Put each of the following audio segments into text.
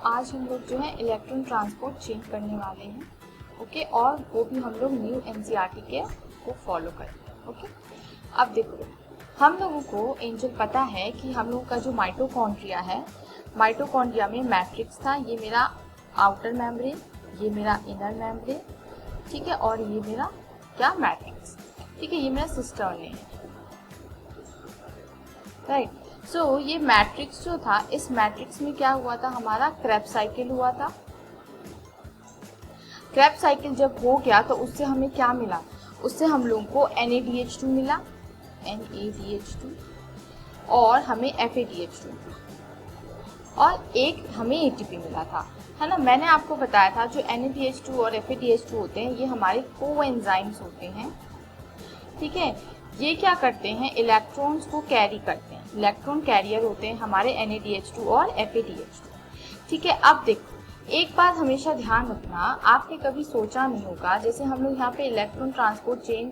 आज हम लोग जो है इलेक्ट्रॉन ट्रांसपोर्ट चेंज करने वाले हैं। ओके, और वो भी हम लोग न्यू एनसीईआरटी के को फॉलो करेंगे। ओके, अब देखो हम लोगों को एंजल पता है कि हम लोगों का जो माइटोकॉन्ड्रिया है, माइटोकॉन्ड्रिया में मैट्रिक्स था। ये मेरा आउटर मेम्ब्रेन, ये मेरा इनर मेम्ब्रेन, ठीक है, और ये मेरा क्या मैट्रिक्स, ठीक है, ये मेरा सिस्टर ने है, राइट। सो ये मैट्रिक्स जो था, इस मैट्रिक्स में क्या हुआ था, हमारा क्रेब्स साइकिल हुआ था। क्रेब्स साइकिल जब हो गया तो उससे हमें क्या मिला, उससे हम लोगों को NADH2 मिला, NADH2, और हमें FADH2 और एक हमें ATP मिला था, है ना। मैंने आपको बताया था जो NADH2 और FADH2 होते हैं ये हमारे कोएंजाइम्स होते हैं, ठीक है। ये क्या करते हैं, इलेक्ट्रॉन्स को कैरी करते हैं, इलेक्ट्रॉन कैरियर होते हैं हमारे NADH2 और FADH2, ठीक है। अब देखो एक बात हमेशा ध्यान रखना, आपने कभी सोचा नहीं होगा, जैसे हम लोग यहाँ पे इलेक्ट्रॉन ट्रांसपोर्ट चेन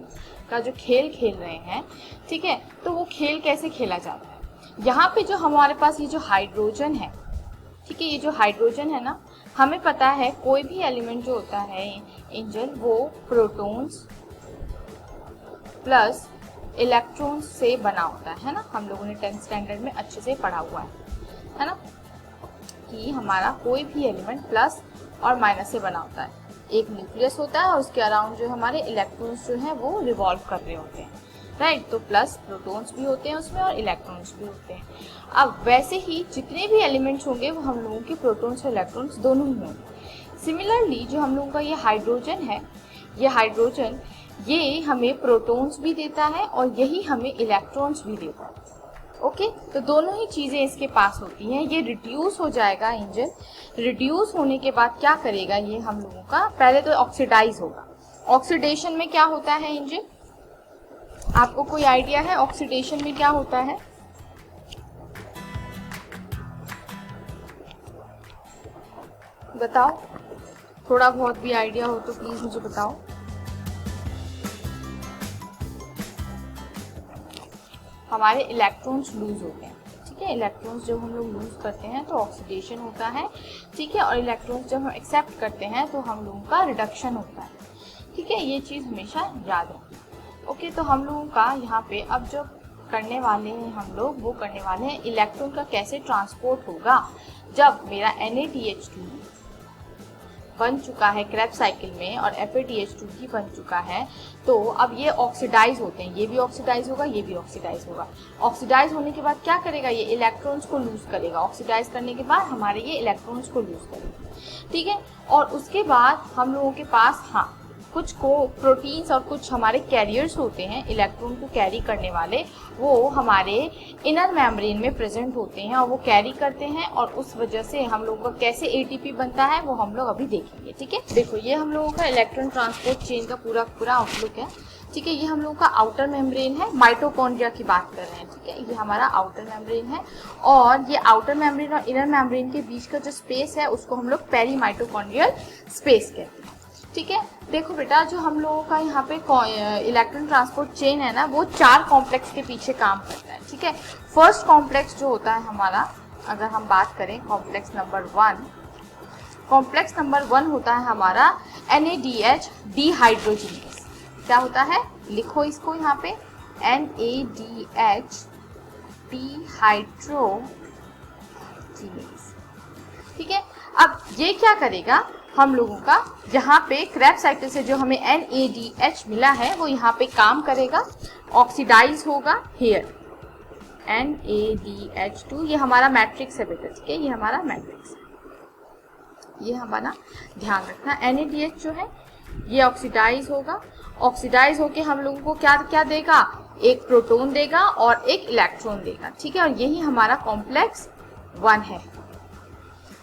का जो खेल खेल रहे हैं, ठीक है, तो वो खेल कैसे खेला जाता है। यहाँ पे जो हमारे पास ये जो हाइड्रोजन है, ठीक है, ये जो हाइड्रोजन है ना, हमें पता है कोई भी एलिमेंट जो होता है एंजल, वो प्रोटॉन्स प्लस इलेक्ट्रॉन्स से बना होता है ना। हम लोगों ने 10th स्टैंडर्ड में अच्छे से पढ़ा हुआ है ना, कि हमारा कोई भी एलिमेंट प्लस और माइनस से बना होता है। एक न्यूक्लियस होता है और उसके अराउंड जो हमारे इलेक्ट्रॉन्स जो हैं वो रिवॉल्व कर रहे होते हैं, राइट। तो प्लस प्रोटॉन्स भी होते हैं उसमें और इलेक्ट्रॉन्स भी होते हैं। अब वैसे ही जितने भी एलिमेंट्स होंगे वो हम लोगों के प्रोटॉन्स और इलेक्ट्रॉन्स दोनों ही होंगे। सिमिलरली जो हम लोगों का ये हाइड्रोजन है, ये हाइड्रोजन ये हमें प्रोटॉन्स भी देता है और यही हमें इलेक्ट्रॉन्स भी देता है। ओके, तो दोनों ही चीज़ें इसके पास होती हैं। ये रिड्यूस हो जाएगा एंजल, रिड्यूस होने के बाद क्या करेगा, ये हम लोगों का पहले तो ऑक्सीडाइज होगा। ऑक्सीडेशन में क्या होता है एंजल, आपको कोई आइडिया है ऑक्सीडेशन में क्या होता है? बताओ, थोड़ा बहुत भी आइडिया हो तो प्लीज मुझे बताओ। हमारे इलेक्ट्रॉन्स लूज होते हैं, ठीक है। इलेक्ट्रॉन्स जब हम लोग लूज करते हैं तो ऑक्सीडेशन होता है, ठीक है, और इलेक्ट्रॉन्स जब हम एक्सेप्ट करते हैं तो हम लोगों का रिडक्शन होता है, ठीक है। ये चीज़ हमेशा याद रखें। ओके, तो हम लोगों का यहाँ पे अब जो करने वाले हैं हम लोग, वो करने वाले हैं इलेक्ट्रॉन का कैसे ट्रांसपोर्ट होगा। जब मेरा NADH2 बन चुका है क्रेब्स साइकिल में और FADH2 भी बन चुका है, तो अब ये ऑक्सीडाइज होते हैं, ये भी ऑक्सीडाइज होगा, ये भी ऑक्सीडाइज होगा। ऑक्सीडाइज होने के बाद क्या करेगा, ये इलेक्ट्रॉन्स को लूज करेगा। ऑक्सीडाइज करने के बाद हमारे ये इलेक्ट्रॉन्स को लूज करेगा, ठीक है। और उसके बाद हम लोगों के पास कुछ को प्रोटीन्स और कुछ हमारे कैरियर्स होते हैं, इलेक्ट्रॉन को कैरी करने वाले, वो हमारे इनर मेम्ब्रेन में प्रेजेंट होते हैं और वो कैरी करते हैं, और उस वजह से हम लोगों का कैसे ATP बनता है वो हम लोग अभी देखेंगे, ठीक है। देखो ये हम लोगों का इलेक्ट्रॉन ट्रांसपोर्ट चेन का पूरा आउटलुक है, ठीक है। ये हम लोगों का आउटर मेम्ब्रेन है, माइटोकॉन्ड्रिया की बात कर रहे हैं, ठीक है। ये हमारा आउटर मेम्ब्रेन है, और ये आउटर मेम्ब्रेन और इनर मेम्ब्रेन के बीच का जो स्पेस है उसको हम लोग पेरी माइटोकॉन्ड्रियल स्पेस कहते हैं, ठीक है। देखो बेटा, जो हम लोगों का यहाँ पे इलेक्ट्रॉन ट्रांसपोर्ट चेन है ना, वो 4 कॉम्प्लेक्स के पीछे काम करता है, ठीक है। फर्स्ट कॉम्प्लेक्स जो होता है हमारा, अगर हम बात करें कॉम्प्लेक्स नंबर 1, कॉम्प्लेक्स नंबर 1 होता है हमारा NADH डिहाइड्रोजिनेज। क्या होता है, लिखो इसको यहाँ पे, NADH डिहाइड्रोजिनेज, ठीक है। अब ये क्या करेगा, हम लोगों का यहाँ पे क्रेब्स साइकिल से जो हमें NADH मिला है वो यहाँ पे काम करेगा, ऑक्सीडाइज होगा हेयर, NADH2, ये हमारा मैट्रिक्स है बेटा, ठीक है, ये हमारा मैट्रिक्स है, ये हमारा ध्यान रखना। NADH जो है ये ऑक्सीडाइज होगा, ऑक्सीडाइज होके हम लोगों को क्या क्या देगा, एक प्रोटॉन देगा और एक इलेक्ट्रॉन देगा, ठीक है। और यही हमारा कॉम्प्लेक्स 1 है,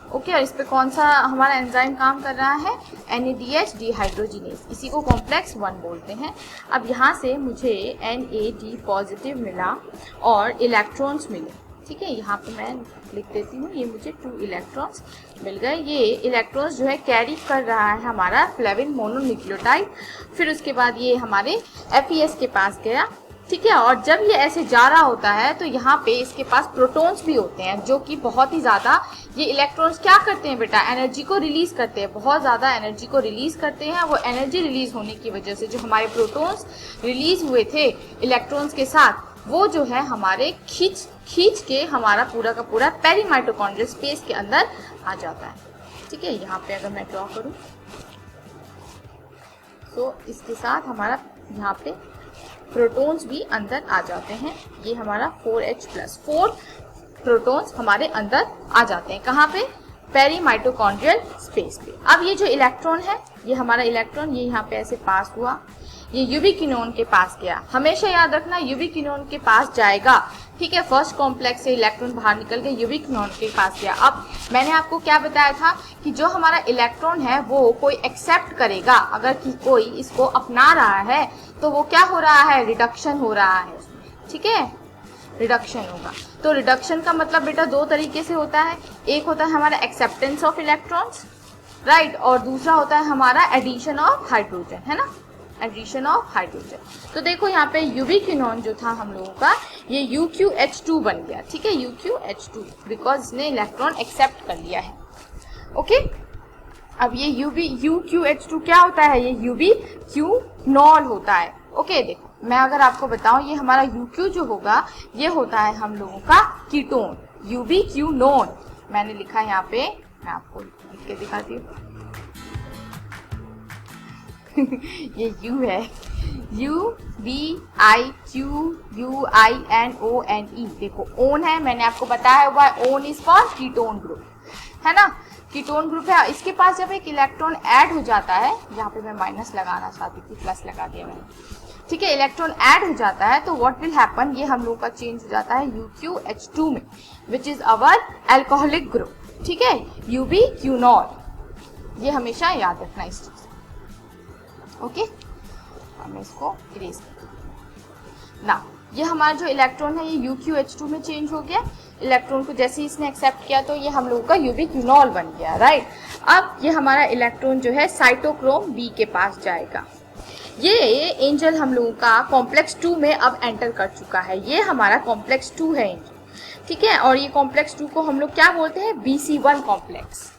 ओके। और इस पे कौन सा हमारा एंजाइम काम कर रहा है, NADH डिहाइड्रोजिनेज, इसी को कॉम्प्लेक्स 1 बोलते हैं। अब यहाँ से मुझे NAD पॉजिटिव मिला और इलेक्ट्रॉन्स मिले, ठीक है। यहाँ पे मैं लिख देती हूँ, ये मुझे 2 इलेक्ट्रॉन्स मिल गए। ये इलेक्ट्रॉन्स जो है कैरी कर रहा है हमारा फ्लेविन मोनोन्यूक्लियोटाइड, फिर उसके बाद ये हमारे FES के पास गया, ठीक है। और जब ये ऐसे जा रहा होता है तो यहाँ पे इसके पास प्रोटॉन्स भी होते हैं, जो कि बहुत ही ज्यादा, ये इलेक्ट्रॉन्स क्या करते हैं बेटा, एनर्जी को रिलीज करते हैं, बहुत ज्यादा एनर्जी को रिलीज करते हैं। वो एनर्जी रिलीज होने की वजह से जो हमारे प्रोटॉन्स रिलीज हुए थे इलेक्ट्रॉन्स के साथ, वो जो है हमारे खींच के हमारा पूरा का पूरा पेरी माइटोकॉन्ड्रियल स्पेस के अंदर आ जाता है। ठीक है, यहाँ पे अगर मैं ड्रॉ करूँ तो इसके साथ हमारा यहाँ पे प्रोटॉन्स भी अंदर आ जाते हैं। ये हमारा 4H+4 प्रोटॉन्स हमारे अंदर आ जाते हैं। कहाँ पे, पेरी माइटोकॉन्ड्रियल स्पेस पे। अब ये जो इलेक्ट्रॉन है, ये हमारा इलेक्ट्रॉन ये यहाँ पे ऐसे पास हुआ, ये यूबिक्विनोन के पास गया। हमेशा याद रखना यूबिक्विनोन के पास जाएगा। ठीक है, फर्स्ट कॉम्प्लेक्स से इलेक्ट्रॉन बाहर निकल के यूबिक्विनोन के पास गया। अब मैंने आपको क्या बताया था कि जो हमारा इलेक्ट्रॉन है वो कोई एक्सेप्ट करेगा, अगर कि कोई इसको अपना रहा है तो वो क्या हो रहा है, रिडक्शन हो रहा है। ठीक है, रिडक्शन होगा। तो रिडक्शन का मतलब बेटा दो तरीके से होता है, एक होता है हमारा एक्सेप्टेंस ऑफ इलेक्ट्रॉन्स, राइट, और दूसरा होता है हमारा एडिशन ऑफ हाइड्रोजन, है ना, एडिशन ऑफ हाइड्रोजन। तो देखो यहाँ पे यूबिक्विनोन जो था हम लोगों का, ये UqH2 बन गया। ठीक है, UqH2 बिकॉज इसने इलेक्ट्रॉन एक्सेप्ट कर लिया है। ओके, अब ये UqH2 क्या होता है, ये यूबिक्विनोल होता है। ओके, देखो मैं अगर आपको बताऊं, ये हमारा UQ जो होगा ये होता है हम लोगों का कीटोन, यूबिक्विनोन। मैंने लिखा यहाँ पे, मैं आपको लिख के दिखाती हूँ ये U है, UBIQUINONE। देखो ओन है, मैंने आपको बताया हुआ है, own is for ketone group, है ना, कीटोन ग्रुप है। इसके पास जब एक इलेक्ट्रॉन ऐड हो जाता है, यहाँ पे मैं माइनस लगाना चाहती थी, प्लस लगा दिया मैंने। ठीक है, इलेक्ट्रॉन ऐड हो जाता है तो व्हाट विल हैपन, ये हम लोगों का चेंज हो जाता है UqH2 में, which is our alcoholic group. ठीक है, यूबिक्विनोल, ये हमेशा याद रखना इस चीज। ओके, मैं इसको इरेज करती हूँ ना। ये हमारा जो इलेक्ट्रॉन है ये UqH2 में चेंज हो गया। इलेक्ट्रॉन को जैसे ही इसने एक्सेप्ट किया तो ये हम लोगों का यूबिक्विनोल बन गया, राइट। अब ये हमारा इलेक्ट्रॉन जो है साइटोक्रोम B के पास जाएगा। ये एंजल हम लोगों का कॉम्प्लेक्स 2 में अब एंटर कर चुका है। ये हमारा कॉम्प्लेक्स 2 है एंजल, ठीक है, और ये कॉम्प्लेक्स 2 को हम लोग क्या बोलते हैं, BC1 कॉम्प्लेक्स।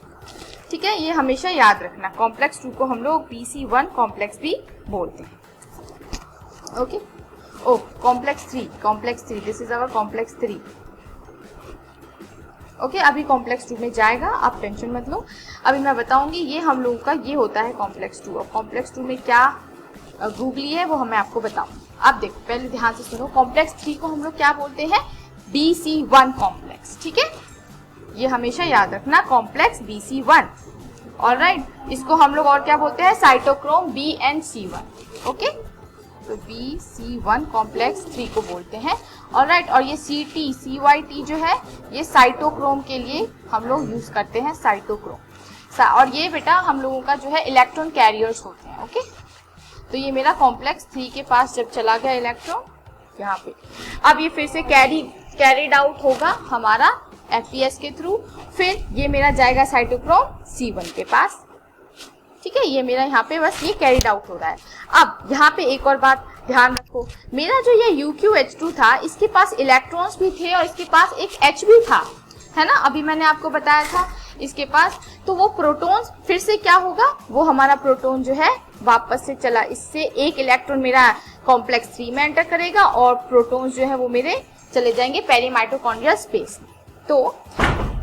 ठीक है, ये हमेशा याद रखना, कॉम्प्लेक्स 2 को हम लोग BC1 कॉम्प्लेक्स भी बोलते हैं। Okay, oh complex 3, this is our complex 3। Okay, अभी कॉम्प्लेक्स 2 में जाएगा, आप टेंशन मत लो। अभी मैं बताऊंगी, ये हम लोगों का ये होता है कॉम्प्लेक्स 2। और कॉम्प्लेक्स 2 में क्या गूगली है वो मैं आपको बताऊं। अब देखो, पहले ध्यान से सुनो, कॉम्प्लेक्स 3 को हम लोग क्या बोलते हैं, BC1 कॉम्प्लेक्स। ठीक है, ये हमेशा याद रखना, कॉम्प्लेक्स BC1। ऑलराइट, इसको हम लोग और क्या बोलते हैं, साइटोक्रोम BnC1। ओके, तो BC1 कॉम्प्लेक्स 3 को बोलते हैं। ऑलराइट, और ये CYT जो है ये साइटोक्रोम के लिए हम लोग यूज करते हैं, साइटोक्रोम। और ये बेटा हम लोगों का जो है इलेक्ट्रॉन कैरियर्स होते हैं। ओके, तो ये मेरा कॉम्प्लेक्स 3 के पास जब चला गया इलेक्ट्रॉन यहाँ पे, अब ये फिर से कैरीड आउट होगा हमारा FPS के थ्रू, फिर ये मेरा जाएगा साइटोक्रोम C1 के पास। ठीक है, ये मेरा यहाँ पे बस ये कैरीड आउट हो रहा है। अब यहाँ पे एक और बात ध्यान रखो, मेरा जो ये UqH2 था इसके पास इलेक्ट्रॉन्स भी थे और इसके पास एक H भी था, है ना, अभी मैंने आपको बताया था इसके पास। तो वो प्रोटॉन्स फिर से क्या होगा, वो हमारा प्रोटॉन जो है वापस से चला, इससे एक इलेक्ट्रॉन मेरा कॉम्प्लेक्स 3 में एंटर करेगा और प्रोटॉन्स जो है वो मेरे चले जाएंगे पेरी माइटोकॉन्ड्रियल स्पेस में। तो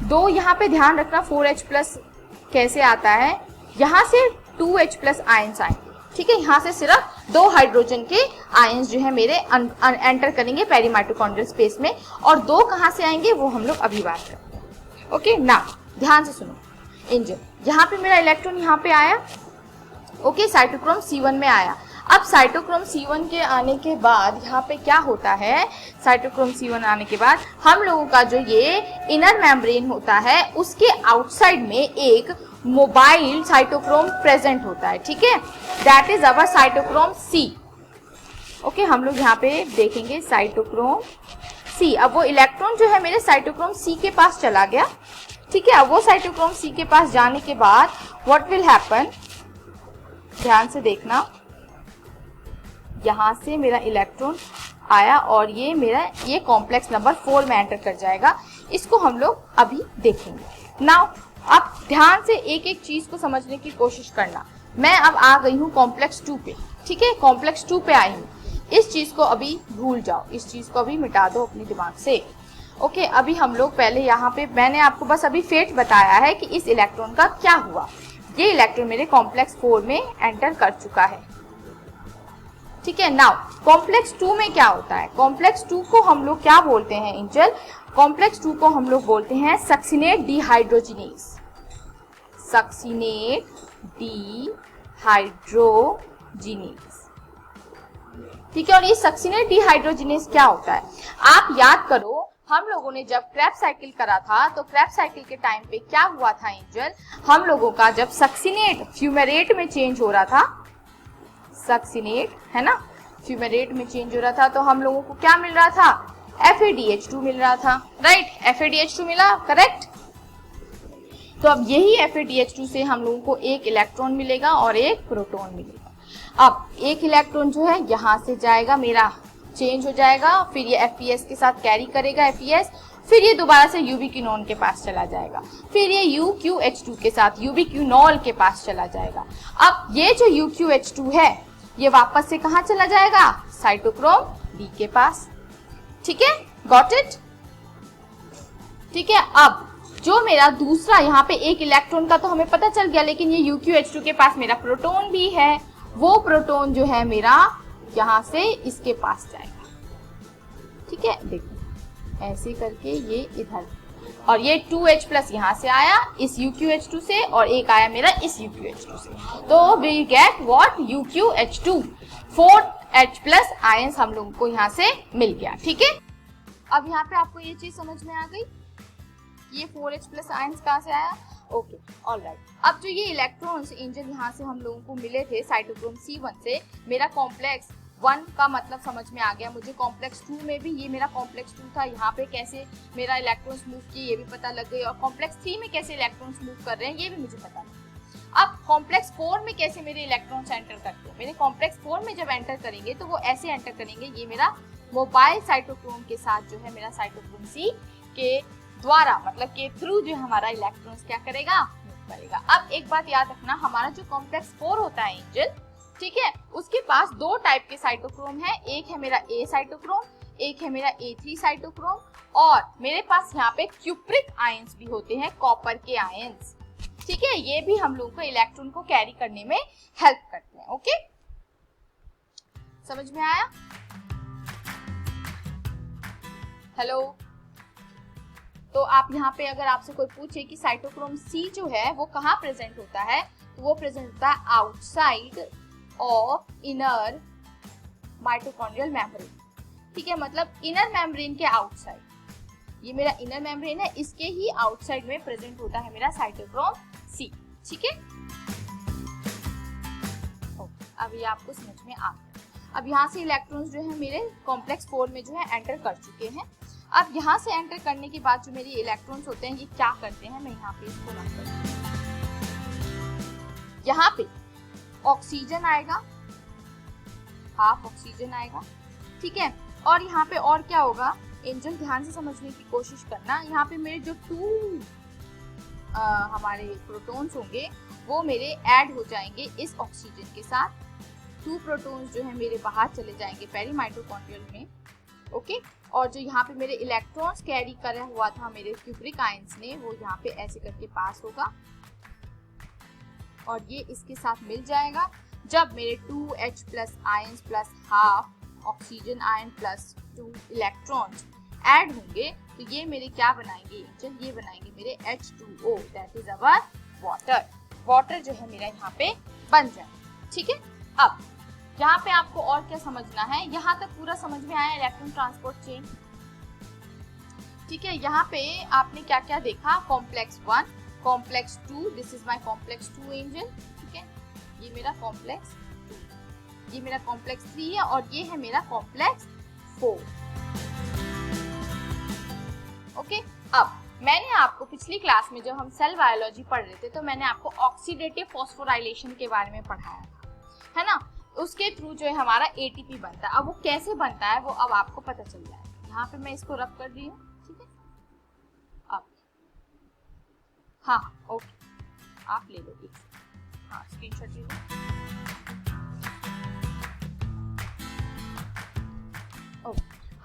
दो यहाँ पे ध्यान रखना, 4H+ कैसे आता है, यहाँ से 2H+ आयंस आएंगे। ठीक है, यहाँ से सिर्फ 2 हाइड्रोजन के आयंस जो है मेरे एंटर करेंगे पेरी माइटोकॉन्ड्रियल स्पेस में, और 2 कहाँ से आएंगे वो हम लोग अभी बात करते हैं। ओके ना, ध्यान से सुनो, एंजल यहाँ पे मेरा इलेक्ट्रॉन यहाँ पे आया। ओके, साइटोक्रोम C1 में आया। अब साइटोक्रोम C1 के आने के बाद यहाँ पे क्या होता है, साइटोक्रोम C1 आने के बाद हम लोगों का जो ये इनर मेम्ब्रेन होता है उसके आउटसाइड में एक मोबाइल साइटोक्रोम प्रेजेंट होता है। ठीक है, that is our cytochrome C। Okay, हम लोग यहाँ पे देखेंगे साइटोक्रोम C। अब वो इलेक्ट्रॉन जो है मेरे साइटोक्रोम C के पास चला गया। ठीक है, अब वो साइटोक्रोम C के पास जाने के बाद व्हाट विल हैपन, ध्यान से देखना, यहाँ से मेरा इलेक्ट्रॉन आया और ये मेरा ये कॉम्प्लेक्स नंबर 4 में एंटर कर जाएगा। इसको हम लोग अभी देखेंगे। नाउ अब ध्यान से एक एक चीज को समझने की कोशिश करना। मैं अब आ गई हूँ कॉम्प्लेक्स 2 पे, ठीक है, कॉम्प्लेक्स 2 पे आई हूँ। इस चीज को अभी भूल जाओ, इस चीज को अभी मिटा दो अपने दिमाग से। ओके, अभी हम लोग पहले यहाँ पे मैंने आपको बस अभी फेट बताया है कि इस इलेक्ट्रॉन का क्या हुआ। ये इलेक्ट्रॉन मेरे कॉम्प्लेक्स 4 में एंटर कर चुका है, ठीक है। नाउ कॉम्प्लेक्स 2 में क्या होता है? कॉम्प्लेक्स 2 को हम लोग क्या बोलते हैं एंजल? कॉम्प्लेक्स 2 को हम लोग बोलते हैं सक्सिनेट डिहाइड्रोजिनेज। सक्सिनेट डिहाइड्रोजिनेज, ठीक है। और ये सक्सिनेट डिहाइड्रोजिनेज क्या होता है? आप याद करो, हम लोगों ने जब क्रेब्स साइकिल करा था तो क्रेब्स साइकिल के टाइम पे क्या हुआ था एंजल? हम लोगों का जब सक्सिनेट फ्यूमेरेट में चेंज हो रहा था, सक्सिनेट है ना, फ्यूमेरेट में चेंज हो रहा था, तो हम लोगों को क्या मिल रहा था? FADH2 मिल रहा था, राइट। FADH2 मिला, करेक्ट। तो अब यही FADH2 से हम लोगों को एक इलेक्ट्रॉन मिलेगा और एक प्रोटॉन मिलेगा। अब एक इलेक्ट्रॉन जो है यहाँ से जाएगा, मेरा चेंज हो जाएगा, फिर ये FeS के साथ कैरी करेगा FeS, फिर ये दोबारा से यूबिक्विनोन के पास चला जाएगा, फिर ये UQH2 के साथ यूबिक्विनोल के पास चला जाएगा। अब ये जो UQH2 है ये वापस से कहाँ चला जाएगा? साइटोक्रोम D के पास, ठीक है, गॉट इट, ठीक है। अब जो मेरा दूसरा यहाँ पे एक इलेक्ट्रॉन का तो हमें पता चल गया, लेकिन ये UQH2 के पास मेरा प्रोटॉन भी है। वो प्रोटॉन जो है मेरा यहाँ से इसके पास जाएगा, ठीक है। देखो ऐसे करके ये इधर, और ये 2H+ यहाँ से आया इस UQH2 से, और एक आया मेरा इस UQH2 से, तो we get what? UQH2। 4H+ ions हम लोगों को यहाँ से मिल गया, ठीक है। अब यहाँ पे आपको ये चीज समझ में आ गई, ये 4H+ आयंस कहाँ से आया? Okay, alright. अब जो ये इलेक्ट्रॉन्स एंजल यहाँ से हम लोगों को मिले थे साइटोक्रोम C1 से, मेरा कॉम्प्लेक्स 1 का मतलब समझ में आ गया मुझे। कॉम्प्लेक्स 2 में भी ये मेरा कॉम्प्लेक्स 2 था, यहाँ पे कैसे मेरा इलेक्ट्रॉन्स मूव किए ये भी पता लग गई, और कॉम्प्लेक्स 3 में कैसे इलेक्ट्रॉन्स मूव कर रहे हैं ये भी मुझे पता लग गया। अब कॉम्प्लेक्स 4 में कैसे मेरे इलेक्ट्रॉन्स एंटर करते हैं? मेरे कॉम्प्लेक्स 4 में जब एंटर करेंगे तो वो ऐसे एंटर करेंगे, ये मेरा मोबाइल साइटोक्रोम के साथ जो है मेरा साइटोक्रोम C के द्वारा, मतलब के थ्रू जो हमारा इलेक्ट्रॉन्स क्या करेगा? मूव करेगा। अब एक बात याद रखना, हमारा जो कॉम्प्लेक्स 4 होता है एंजल, ठीक है, उसके पास 2 टाइप के साइटोक्रोम है। एक है मेरा A साइटोक्रोम, एक है मेरा A3 साइटोक्रोम, और मेरे पास यहाँ पे क्यूप्रिक आयंस भी होते हैं, कॉपर के आयंस, ठीक है। ये भी हम लोगों को इलेक्ट्रॉन को कैरी करने में हेल्प करते हैं। ओके, समझ में आया? हेलो। तो आप यहाँ पे अगर आपसे कोई पूछे कि साइटोक्रोम C जो है वो कहाँ प्रेजेंट होता है, तो वो प्रेजेंट होता है outside of inner mitochondrial membrane, ठीक है, मतलब इनर मेम्ब्रेन के आउटसाइड। ये मेरा इनर मेम्ब्रेन है, इसके ही आउटसाइड में प्रेजेंट होता है मेरा साइटोक्रोम C, ठीक है। अब ये आपको समझ में आ गया। अब यहाँ से इलेक्ट्रॉन्स जो है मेरे कॉम्प्लेक्स 4 में जो है एंटर कर चुके हैं। अब यहाँ से एंटर करने के बाद जो मेरे इलेक्ट्रॉन्स होते हैं ये क्या करते हैं, मैं यहाँ पे इसको रख करती हूँ। यहाँ पे ऑक्सीजन आएगा, हाफ ऑक्सीजन आएगा, ठीक है। और यहाँ पे और क्या होगा एंजल, ध्यान से समझने की कोशिश करना। यहाँ पे मेरे जो 2 हमारे प्रोटॉन्स होंगे वो मेरे ऐड हो जाएंगे इस ऑक्सीजन के साथ। 2 प्रोटॉन्स जो है मेरे बाहर चले जाएंगे पेरी माइटोकॉन्ड्रियल में, ओके। और जो यहाँ पे मेरे इलेक्ट्रॉन्स कैरी करा हुआ था मेरे क्यूप्रिक आयंस ने, वो यहाँ पे ऐसे करके पास होगा और ये इसके साथ मिल जाएगा। जब मेरे 2H+ ions plus half oxygen ion plus 2 electrons add होंगे तो ये मेरे क्या बनाएंगे, ये बनाएंगे मेरे H2O, that is our water. Water जो है मेरा यहाँ पे बन जाए, ठीक है। अब यहाँ पे आपको और क्या समझना है, यहाँ तक पूरा समझ में आया इलेक्ट्रॉन ट्रांसपोर्ट चेन, ठीक है। यहाँ पे आपने क्या क्या देखा, complex 1, complex 2, this is my complex 2 angel, ठीक है। ये मेरा कॉम्प्लेक्स 2, ये मेरा कॉम्प्लेक्स 3 है और ये है मेरा कॉम्प्लेक्स 4, ओके। अब मैंने आपको पिछली क्लास में जब हम सेल बायोलॉजी पढ़ रहे थे तो मैंने आपको ऑक्सीडेटिव फॉस्फोराइलेशन के बारे में पढ़ाया था, है ना। उसके थ्रू जो है हमारा एटीपी बनता है। अब वो कैसे बनता है वो अब आपको पता चल जाएगा। यहाँ पे मैं इसको रब कर रही हूँ, ठीक है। अब हाँ ओके, आप ले लो एक, हाँ स्क्रीनशॉट ले लो।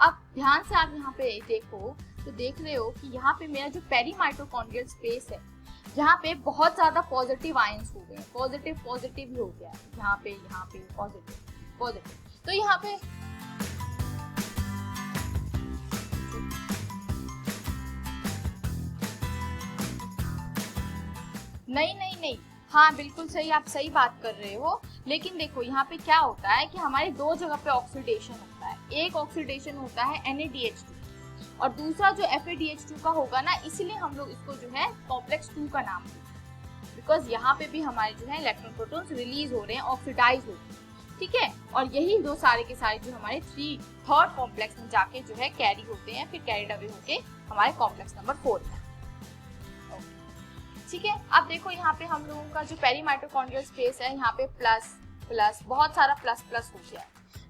अब ध्यान से आप यहाँ पे देखो तो देख रहे हो कि यहाँ पे मेरा जो पेरी माइटोकॉन्ड्रियल स्पेस है, यहाँ पे बहुत ज्यादा पॉजिटिव आयंस हो गए, पॉजिटिव पॉजिटिव ही हो गया, यहाँ पे पॉजिटिव पॉजिटिव। तो यहाँ पे नहीं, हाँ बिल्कुल सही, आप सही बात कर रहे हो। लेकिन देखो यहाँ पे क्या होता है कि हमारे दो जगह पे ऑक्सीडेशन होता है। एक ऑक्सीडेशन होता है NaDH2 और दूसरा जो FADH2 का होगा ना, इसीलिए हम लोग इसको जो है कॉम्प्लेक्स 2 का नाम देते हैं, बिकॉज यहाँ पे भी हमारे जो है इलेक्ट्रॉन प्रोटॉन्स रिलीज हो रहे हैं, ऑक्सीडाइज हो रहे हैं, ठीक है। और यही दो सारे के सारे जो हमारे थर्ड कॉम्प्लेक्स में जाके जो है कैरी होते हैं, फिर कैरीड अवे होके हमारे कॉम्प्लेक्स नंबर 4 में, ठीक है। अब देखो यहाँ पे हम लोगों का जो पेरी माइटोकॉन्ड्रियल स्पेस है, यहाँ पे प्लस प्लस बहुत सारा प्लस प्लस हो गया है,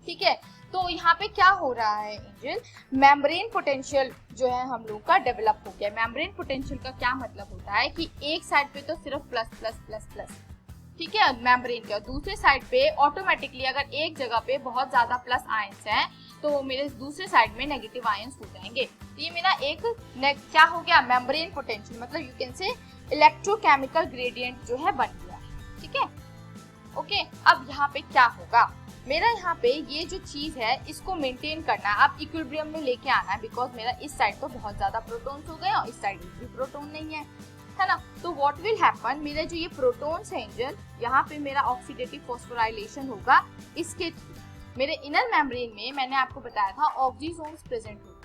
ठीक है। तो यहाँ पे क्या हो रहा है एंजल, मेम्ब्रेन पोटेंशियल जो है हम लोग का डेवलप हो गया। मेम्ब्रेन पोटेंशियल का क्या मतलब होता है कि एक साइड पे तो सिर्फ प्लस प्लस प्लस प्लस, ठीक है, मेम्ब्रेन का, दूसरे साइड पे ऑटोमेटिकली अगर एक जगह पे बहुत ज्यादा प्लस आयंस है तो मेरे दूसरे साइड में नेगेटिव आयंस हो जाएंगे। तो ये मेरा एक क्या हो गया, मेम्ब्रेन पोटेंशियल, मतलब you can say electrochemical gradient जो है बन गया, ठीक है ओके। अब यहाँ पे क्या होगा, मेरा यहाँ पे ये जो चीज है इसको मेंटेन करना है, आप इक्विलिब्रियम में लेके आना है, बिकॉज मेरा इस साइड तो बहुत ज्यादा प्रोटॉन्स हो गए और इस साइड भी प्रोटॉन नहीं है ना। तो व्हाट विल हैपन, मेरे जो ये प्रोटॉन्स है एंजल, यहाँ पे मेरा ऑक्सीडेटिव फॉस्फोराइलेशन होगा इसके थ्रू। मेरे इनर मेम्ब्रेन में मैंने आपको बताया था ऑक्सीजोन्स प्रेजेंट होते हैं।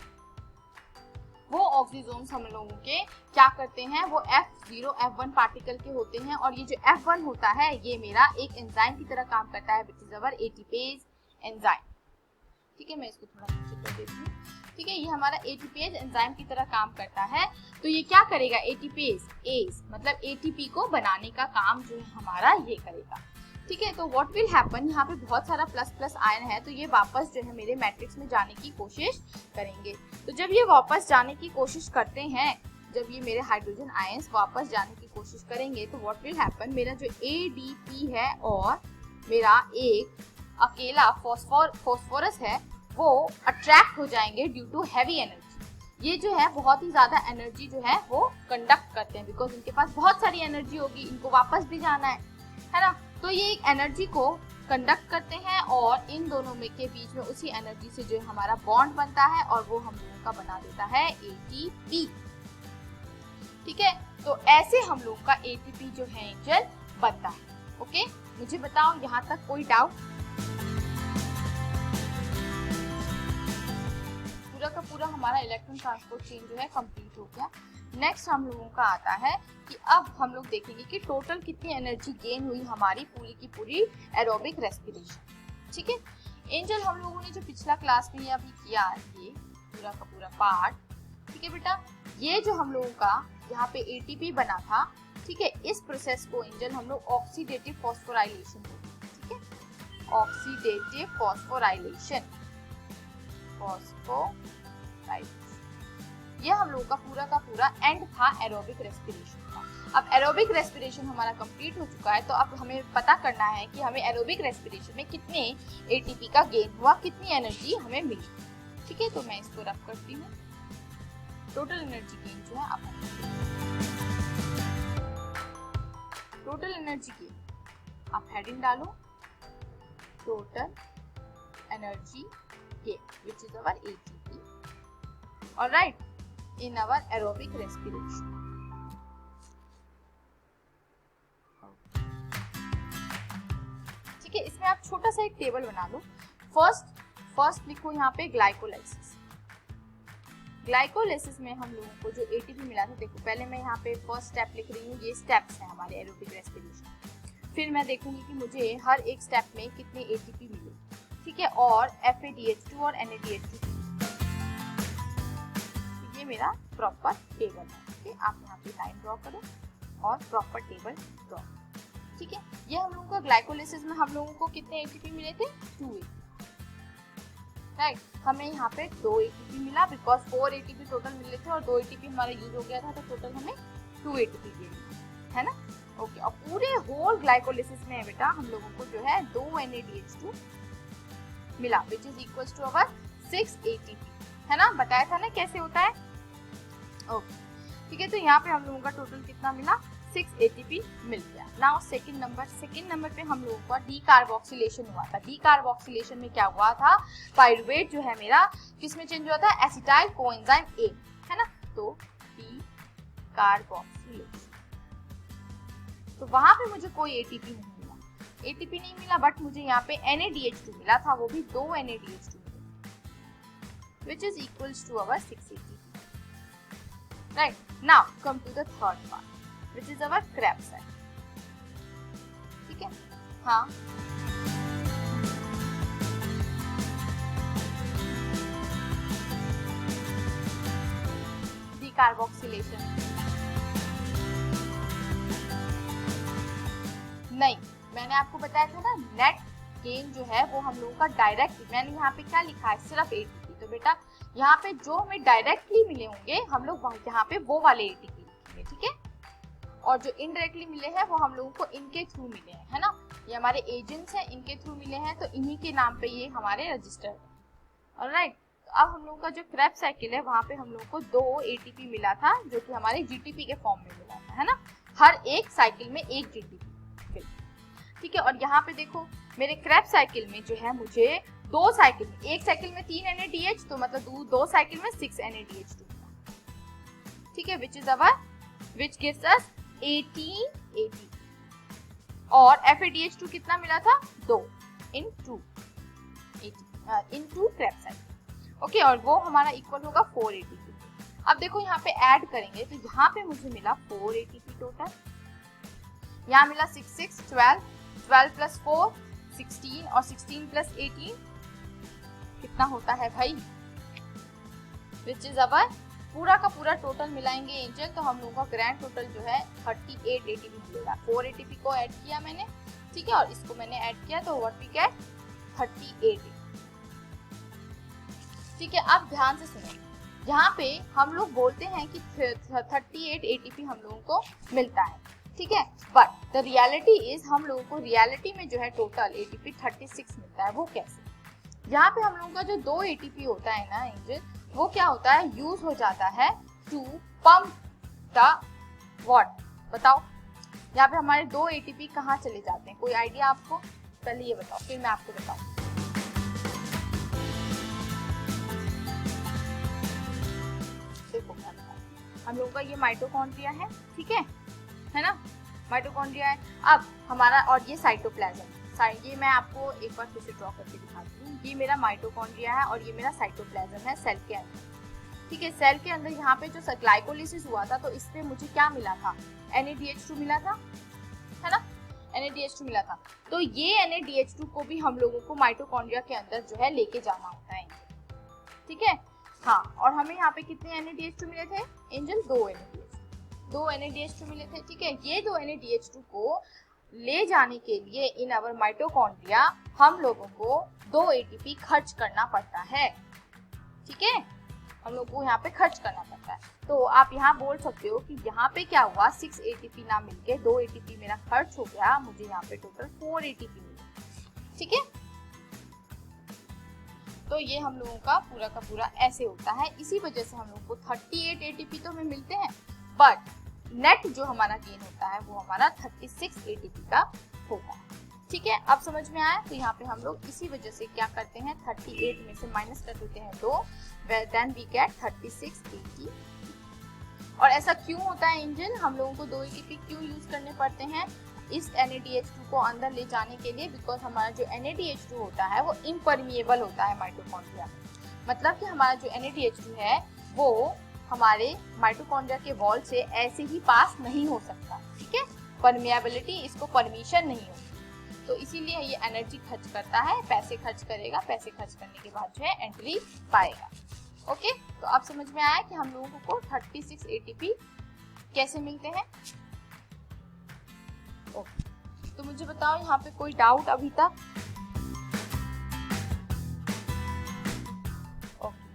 वो ऑक्सीजोन्स हम लोगों के क्या करते हैं, वो F0 F1 पार्टिकल के होते हैं और ये जो F1 होता है ये मेरा एक एंजाइम की तरह काम करता है, which is our ATPase enzyme, ठीक है। मैं इसको थोड़ा नीचे कर देती हूँ, ठीक है। ये हमारा एटीपेज एंजाइम की तरह काम करता है। तो ये क्या करेगा, एटीपेज मतलब एटीपी को बनाने का काम जो है हमारा ये करेगा, ठीक है। तो व्हाट विल हैपन, यहाँ पे बहुत सारा प्लस प्लस आयन है तो ये वापस जो है मेरे मैट्रिक्स में जाने की कोशिश करेंगे। तो जब ये वापस जाने की कोशिश करते हैं, जब ये मेरे हाइड्रोजन आयंस वापस जाने की कोशिश करेंगे तो व्हाट विल हैपन, मेरा जो ADP है और मेरा एक अकेला फॉस्फोरस है वो अट्रैक्ट हो जाएंगे ड्यू टू हैवी एनर्जी। ये जो है बहुत ही ज्यादा एनर्जी जो है वो कंडक्ट करते हैं, बिकॉज इनके पास बहुत सारी एनर्जी होगी, इनको वापस भी जाना है ना। तो ये एक एनर्जी को कंडक्ट करते हैं और इन दोनों में के बीच में उसी एनर्जी से जो हमारा बॉन्ड बनता है और वो हम लोगों का बना देता है ATP, ठीक है। तो ऐसे हम लोगों का ATP जो है एंजल बनता है, ओके। मुझे बताओ यहाँ तक कोई डाउट? पूरा का पूरा हमारा इलेक्ट्रॉन ट्रांसपोर्ट चेन जो है कंप्लीट हो गया। नेक्स्ट हम लोगों का आता है कि अब हम लोग देखेंगे कि टोटल कितनी एनर्जी गेन हुई हमारी पूरी की पूरी एरोबिक रेस्पिरेशन, ठीक है एंजल। हम लोगों ने जो पिछला क्लास में अभी किया ये पूरा का पूरा पार्ट, ठीक है बेटा, ये जो हम लोगों का यहाँ पे ATP बना था, ठीक है, इस प्रोसेस को एंजल हम लोग ऑक्सीडेटिव फॉस्फोराइलेशन बोलते हैं, ठीक है, ऑक्सीडेटिव फॉस्फोराइलेशन, ये हम लोगों का पूरा एंड था एरोबिक रेस्पिरेशन का। अब एरोबिक रेस्पिरेशन हमारा कंप्लीट हो चुका है, तो अब हमें पता करना है कि हमें एरोबिक रेस्पिरेशन में कितने ATP का गेन हुआ, कितनी एनर्जी हमें मिली, ठीक है। तो मैं इसको रख करती हूँ, टोटल एनर्जी गेन जो है, अब टोटल एनर्जी गेन आप हेडिंग डालो, total energy gain which is our ATP, alright, in our aerobic respiration. ठीक है, इसमें आप छोटा सा एक टेबल बना लो। फर्स्ट लिखो यहाँ पे ग्लाइकोलाइसिस। ग्लाइकोलाइसिस में हम लोगों को जो ATP मिला था, देखो पहले मैं यहाँ पे फर्स्ट स्टेप लिख रही हूँ, ये स्टेप्स हैं हमारे एरोबिक रेस्पिरेशन। फिर मैं देखूंगी कि मुझे हर एक स्टेप में कितने ATP मिले, ठीक है, और FADH2 और NADH2। ये मेरा प्रॉपर टेबल है, ठीक है। आप यहाँ पे लाइन ड्रॉ करो और प्रॉपर टेबल ड्रॉ, ठीक है, ये हम लोगों को ग्लाइकोलिसिस में हम लोगों को कितने एटीपी मिले थे, 2 एटीपी, राइट। हमें यहाँ पे 2 एटीपी मिला बिकॉज 4 एटीपी टोटल मिले थे और 2 एटीपी हमारा यूज हो गया था, तो टोटल हमें 2 एटीपी है ना। ओके, और पूरे होल ग्लाइकोलिसिस में बेटा हम लोगों को जो है 2 NADH2 मिला which is equals to our 6 ATP, है ना, बताया था ना कैसे होता है। ओके, ठीक है, तो यहाँ पे हम लोगों का टोटल कितना मिला, 6 ATP मिल गया। नाउ सेकंड नंबर पे हम लोगों का डीकार्बोक्सिलेशन हुआ था। डीकार्बोक्सिलेशन में क्या हुआ था, पाइरुवेट जो है मेरा किस में चेंज हुआ था, एसिटाइल कोएंजाइम A, है ना, तो डीकार्बोक्सिलेशन, तो वहां पे मुझे कोई एटीपी नहीं मिला, बट मुझे यहाँ पे NADH2 मिला था, वो भी 2 NADH2 which is equals to our 6 ATP. Right, now come to the third part which is our Krebs cycle. ठीक है, हाँ, डीकार्बोक्सिलेशन नहीं, मैंने आपको बताया था ना, नेट गेन जो है वो हम लोगों का डायरेक्ट, मैंने यहाँ पे क्या लिखा है, सिर्फ एटीपी, तो बेटा यहाँ पे जो हमें डायरेक्टली मिले होंगे हम लोग यहाँ पे वो वाले एटीपी लिखेंगे, ठीक है, और जो इनडायरेक्टली मिले हैं वो हम लोगों को इनके थ्रू मिले हैं, है ना, ये हमारे एजेंट्स हैं, इनके थ्रू मिले हैं, तो इन्हीं के नाम पे ये हमारे रजिस्टर है। ऑलराइट, तो अब हम लोगों का जो क्रेब्स साइकिल है वहाँ पे हम लोगों को 2 एटीपी मिला था जो कि हमारे जीटीपी के फॉर्म में मिला था, है ना, हर एक साइकिल में 1 जीटीपी, ठीक है। और यहाँ पे देखो मेरे क्रेब्स साइकिल में जो है मुझे 2 साइकिल में, एक साइकिल में 3 NADH, तो मतलब 2 साइकिल में 6 NADH2, ठीक है, which gives us 18 ATP, और FADH2 कितना मिला था, 2 into क्रेब्स साइकिल, ओके, और वो हमारा इक्वल होगा 4 ATP। अब देखो यहाँ पे ऐड करेंगे तो यहाँ पे मुझे मिला 4 ATP टोटल, यहाँ मिला 6 6 12 12 प्लस 4 16 और 16 प्लस 18 कितना होता है भाई, विच इज अवर पूरा का पूरा टोटल मिलाएंगे एंजल, तो हम लोगों का ग्रैंड टोटल जो है 38 ATP मिलेगा। 4 ATP को ऐड किया मैंने, ठीक है, और इसको मैंने ऐड किया, तो व्हाट वी गेट 38 ATP, ठीक है। अब ध्यान से सुनो, यहाँ पे हम लोग बोलते हैं कि 38 ATP हम लोगों को मिलता है, ठीक है, बट द रियलिटी इज हम लोगों को रियलिटी में जो है टोटल ATP 36 मिलता है। वो कैसे, यहाँ पे हम लोगों का जो 2 ATP होता है ना एंजल, वो क्या होता है, यूज हो जाता है टू पंप द व्हाट, बताओ, यहाँ पे हमारे 2 ATP कहाँ चले जाते हैं, कोई आइडिया आपको, पहले ये बताओ फिर मैं आपको बताऊँ। देखो हम लोगों का ये माइटोकॉन्ड्रिया है, ठीक है ना, माइटोकॉन्ड्रिया है। अब हमारा, और ये साइटोप्लाज्म, ये मैं आपको एक बार फिर से ड्रॉ करके दिखाती हूँ, ये मेरा माइटोकॉन्ड्रिया है और ये मेरा साइटोप्लाज्म है सेल के अंदर, ठीक है। सेल के अंदर यहाँ पे जो ग्लाइकोलिसिस हुआ था तो इससे मुझे क्या मिला था, NADH2 मिला था, है ना, NADH2 मिला था, तो ये NADH2 को भी हम लोगों को माइटोकॉन्ड्रिया के अंदर जो है लेके जाना होता है, ठीक है, हाँ। और हमें यहाँ पे कितने NADH2 मिले थे एंजल, 2 NADH2 मिले थे, ठीक है। ये 2 NADH2 को ले जाने के लिए इन अवर माइटोकॉन्ड्रिया हम लोगों को 2 ATP खर्च करना पड़ता है, ठीक है, हम लोग को यहाँ पे खर्च करना पड़ता है। तो आप यहाँ बोल सकते हो कि यहाँ पे क्या हुआ, 6 ATP ना मिलके 2 ATP मेरा खर्च हो गया, मुझे यहाँ पे टोटल 4 ATP मिला, ठीक है। तो ये हम लोगों का पूरा ऐसे होता है, इसी वजह से हम लोग को 38 ATP तो हमें मिलते हैं, बट नेट जो हमारा गेन होता है वो हमारा 36 ATP का होता है, ठीक है। अब समझ में आया, तो यहाँ पे हम लोग इसी वजह से क्या करते हैं, 38 में से माइनस कर देते हैं 2, देन वी गेट 36 ATP। और ऐसा क्यों होता है एंजल, हम लोगों को 2 ATP क्यों यूज करने पड़ते हैं इस NADH2 को अंदर ले जाने के लिए, बिकॉज हमारा जो NADH2 होता है वो इम्परमिएबल होता है माइटोकॉन्ड्रिया, मतलब कि हमारा जो NADH2 है वो हमारे माइटोकॉन्ड्रिया के वॉल से ऐसे ही पास नहीं हो सकता, ठीक है, परमिएबिलिटी, इसको परमिशन नहीं होती, तो इसीलिए ये एनर्जी खर्च करता है, पैसे खर्च करेगा, पैसे खर्च करने के बाद जो है एंट्री पाएगा, ओके। तो अब समझ में आया कि हम लोगों को 36 ATP कैसे मिलते हैं, ओके। तो मुझे बताओ यहाँ पे कोई डाउट अभी तक? ओके,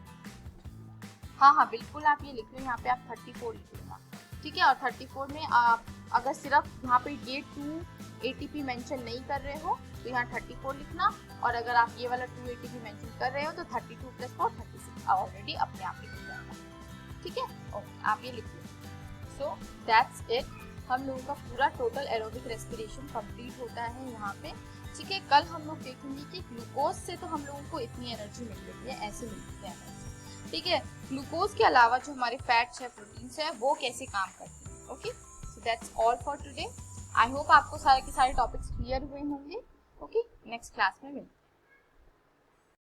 हाँ बिल्कुल, आप ये लिख लो, यहाँ पे आप 34 लिख लेना, ठीक है। और 34 में आप अगर सिर्फ यहाँ पे ये 2 ATP मेंशन नहीं कर रहे हो तो यहाँ 34 लिखना, और अगर आप ये वाला 2 ATP मेंशन कर रहे हो तो 32 + 4 36 ऑलरेडी अपने आप लिख जाएगा, ठीक है। ओके, आप ये लिख लो। सो दैट्स इट, हम लोगों का पूरा टोटल एरोबिक रेस्पिरेशन कंप्लीट होता है यहाँ पे, ठीक है। कल हम लोग देखेंगे कि ग्लूकोज से तो हम लोगों को इतनी एनर्जी मिल रही है, ऐसे मिलती है एनर्जी, ठीक है। ग्लूकोज के अलावा जो हमारे फैट्स है, प्रोटीन्स है, वो कैसे काम करते हैं। Okay, so that's all for today. I hope आपको सारे के सारे टॉपिक्स क्लियर हुए होंगे। ओके, नेक्स्ट क्लास में मिलते हैं।